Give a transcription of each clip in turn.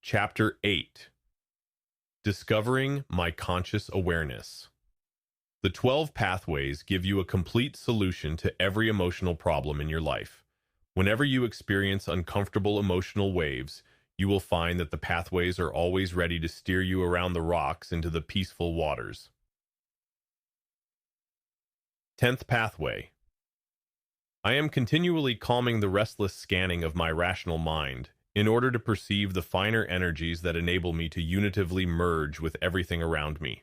Chapter 8. Discovering My Conscious Awareness. The 12 pathways give you a complete solution to every emotional problem in your life. Whenever you experience uncomfortable emotional waves, you will find that the pathways are always ready to steer you around the rocks into the peaceful waters. 10th Pathway. I am continually calming the restless scanning of my rational mind in order to perceive the finer energies that enable me to unitively merge with everything around me.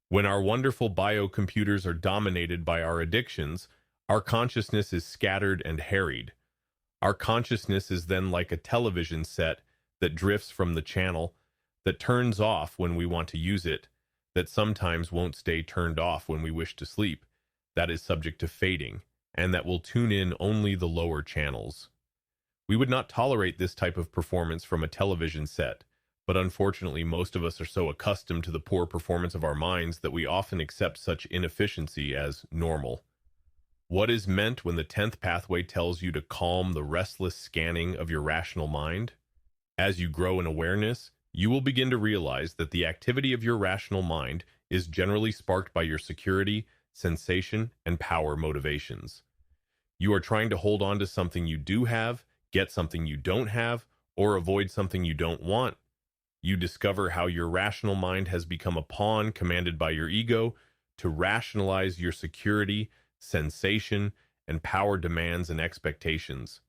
When our wonderful biocomputers are dominated by our addictions, our consciousness is scattered and harried. Our consciousness is then like a television set that drifts from the channel, that turns off when we want to use it, that sometimes won't stay turned off when we wish to sleep, that is subject to fading, and that will tune in only the lower channels. We would not tolerate this type of performance from a television set, but unfortunately most of us are so accustomed to the poor performance of our minds that we often accept such inefficiency as normal. What is meant when the 10th pathway tells you to calm the restless scanning of your rational mind? As you grow in awareness, you will begin to realize that the activity of your rational mind is generally sparked by your security, sensation, and power motivations. You are trying to hold on to something you do have, get something you don't have, or avoid something you don't want. You discover how your rational mind has become a pawn commanded by your ego to rationalize your security, sensation, and power demands and expectations.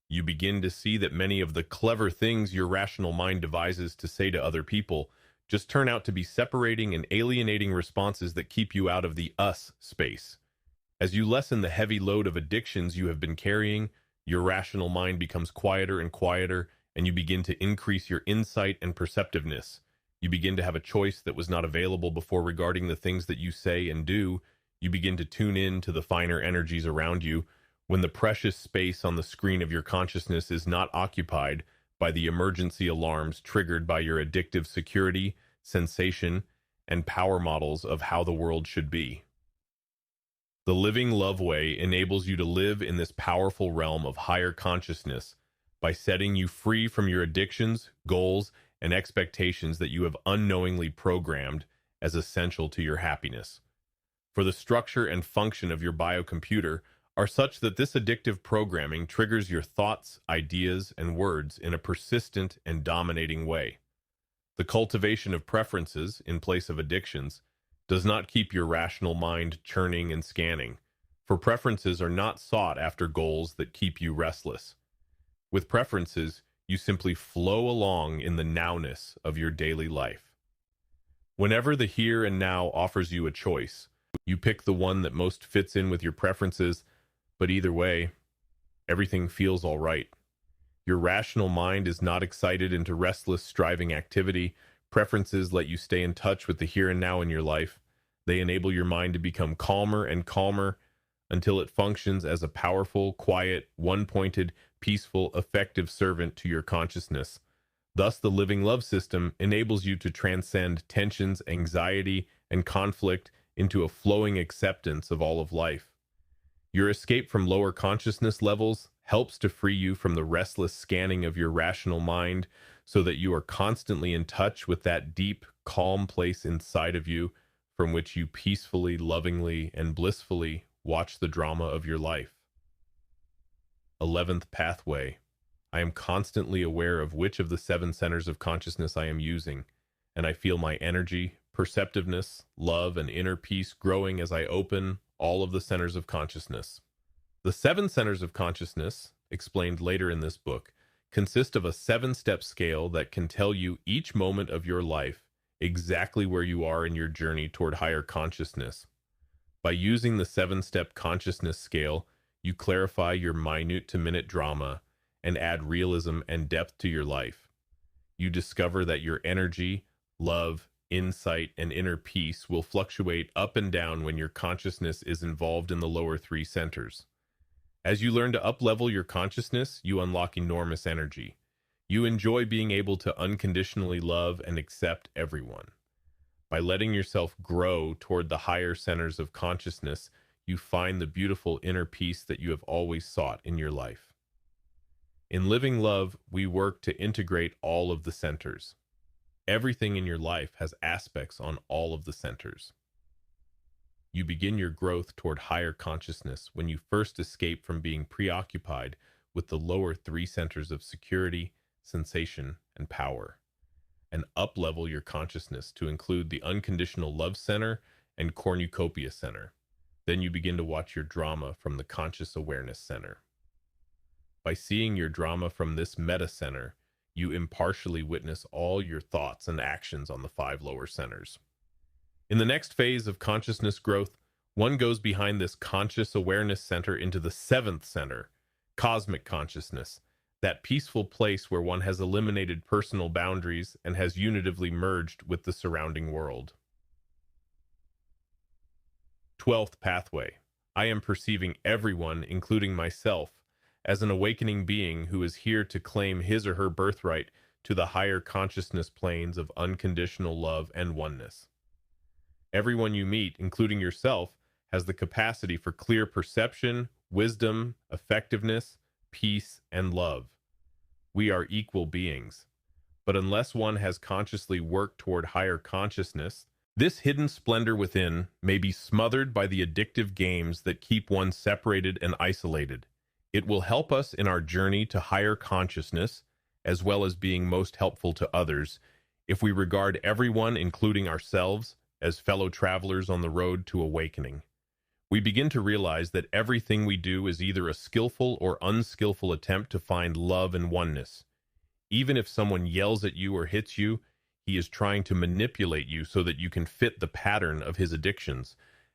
You begin to see that many of the clever things your rational mind devises to say to other people just turn out to be separating and alienating responses that keep you out of the us space. As you lessen the heavy load of addictions you have been carrying, your rational mind becomes quieter and quieter, and you begin to increase your insight and perceptiveness. You begin to have a choice that was not available before regarding the things that you say and do. You begin to tune in to the finer energies around you when the precious space on the screen of your consciousness is not occupied by the emergency alarms triggered by your addictive security, sensation, and power models of how the world should be. The Living Love Way enables you to live in this powerful realm of higher consciousness by setting you free from your addictions, goals, and expectations that you have unknowingly programmed as essential to your happiness. For the structure and function of your biocomputer are such that this addictive programming triggers your thoughts, ideas, and words in a persistent and dominating way. The cultivation of preferences in place of addictions does not keep your rational mind churning and scanning, for preferences are not sought after goals that keep you restless. With preferences, you simply flow along in the nowness of your daily life. Whenever the here and now offers you a choice, you pick the one that most fits in with your preferences, but either way, everything feels all right. Your rational mind is not excited into restless, striving activity. Preferences let you stay in touch with the here and now in your life. They enable your mind to become calmer and calmer until it functions as a powerful, quiet, one-pointed, peaceful, effective servant to your consciousness. Thus, the Living Love system enables you to transcend tensions, anxiety, and conflict into a flowing acceptance of all of life. Your escape from lower consciousness levels helps to free you from the restless scanning of your rational mind so that you are constantly in touch with that deep, calm place inside of you from which you peacefully, lovingly, and blissfully watch the drama of your life. 11th Pathway. I am constantly aware of which of the 7 centers of consciousness I am using, and I feel my energy, perceptiveness, love, and inner peace growing as I open all of the centers of consciousness. The 7 centers of consciousness, explained later in this book, consist of a 7-step scale that can tell you each moment of your life exactly where you are in your journey toward higher consciousness. By using the 7-step consciousness scale, you clarify your minute-to-minute drama and add realism and depth to your life. You discover that your energy, love, insight, and inner peace will fluctuate up and down when your consciousness is involved in the lower 3 centers. As you learn to up-level your consciousness, you unlock enormous energy. You enjoy being able to unconditionally love and accept everyone. By letting yourself grow toward the higher centers of consciousness, you find the beautiful inner peace that you have always sought in your life. In Living Love, we work to integrate all of the centers. Everything in your life has aspects on all of the centers. You begin your growth toward higher consciousness when you first escape from being preoccupied with the lower three centers of security, sensation, and power, and up-level your consciousness to include the unconditional love center and cornucopia center. Then you begin to watch your drama from the conscious awareness center. By seeing your drama from this meta center, you impartially witness all your thoughts and actions on the five lower centers. In the next phase of consciousness growth, one goes behind this conscious awareness center into the seventh center, cosmic consciousness, that peaceful place where one has eliminated personal boundaries and has unitively merged with the surrounding world. 12th pathway. I am perceiving everyone, including myself, as an awakening being who is here to claim his or her birthright to the higher consciousness planes of unconditional love and oneness. Everyone you meet, including yourself, has the capacity for clear perception, wisdom, effectiveness, peace, and love. We are equal beings. But unless one has consciously worked toward higher consciousness, this hidden splendor within may be smothered by the addictive games that keep one separated and isolated. It will help us in our journey to higher consciousness, as well as being most helpful to others, if we regard everyone, including ourselves, as fellow travelers on the road to awakening. We begin to realize that everything we do is either a skillful or unskillful attempt to find love and oneness. Even if someone yells at you or hits you, he is trying to manipulate you so that you can fit the pattern of his addictions,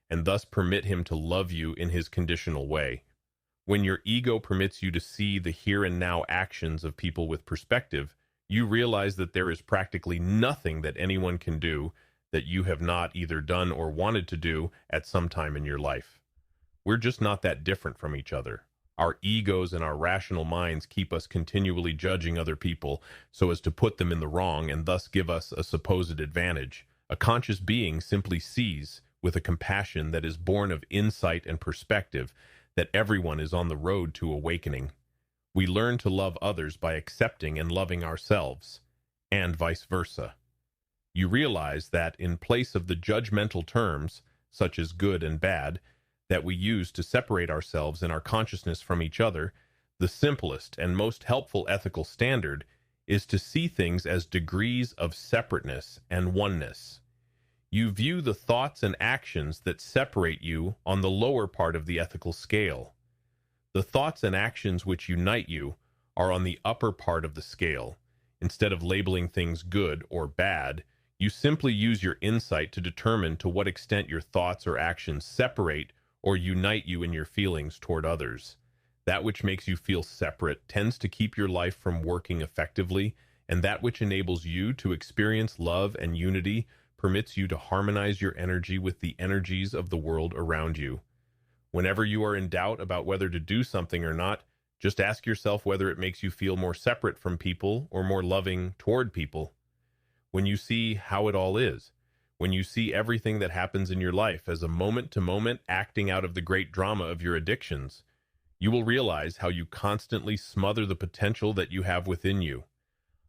and thus permit him to love you in his conditional way. When your ego permits you to see the here and now actions of people with perspective, you realize that there is practically nothing that anyone can do that you have not either done or wanted to do at some time in your life. We're just not that different from each other. Our egos and our rational minds keep us continually judging other people so as to put them in the wrong and thus give us a supposed advantage. A conscious being simply sees, with a compassion that is born of insight and perspective, that everyone is on the road to awakening. We learn to love others by accepting and loving ourselves, and vice versa. You realize that in place of the judgmental terms, such as good and bad, that we use to separate ourselves and our consciousness from each other, the simplest and most helpful ethical standard is to see things as degrees of separateness and oneness. You view the thoughts and actions that separate you on the lower part of the ethical scale. The thoughts and actions which unite you are on the upper part of the scale. Instead of labeling things good or bad, you simply use your insight to determine to what extent your thoughts or actions separate or unite you in your feelings toward others. That which makes you feel separate tends to keep your life from working effectively, and that which enables you to experience love and unity permits you to harmonize your energy with the energies of the world around you. Whenever you are in doubt about whether to do something or not, just ask yourself whether it makes you feel more separate from people or more loving toward people. When you see how it all is, when you see everything that happens in your life as a moment-to-moment acting out of the great drama of your addictions, you will realize how you constantly smother the potential that you have within you.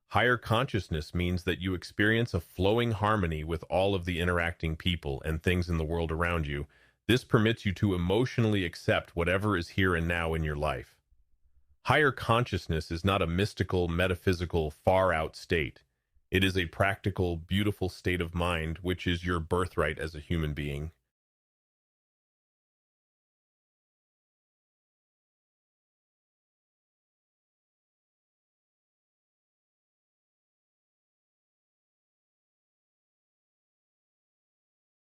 Higher consciousness means that you experience a flowing harmony with all of the interacting people and things in the world around you. This permits you to emotionally accept whatever is here and now in your life. Higher consciousness is not a mystical, metaphysical, far-out state. It is a practical, beautiful state of mind, which is your birthright as a human being.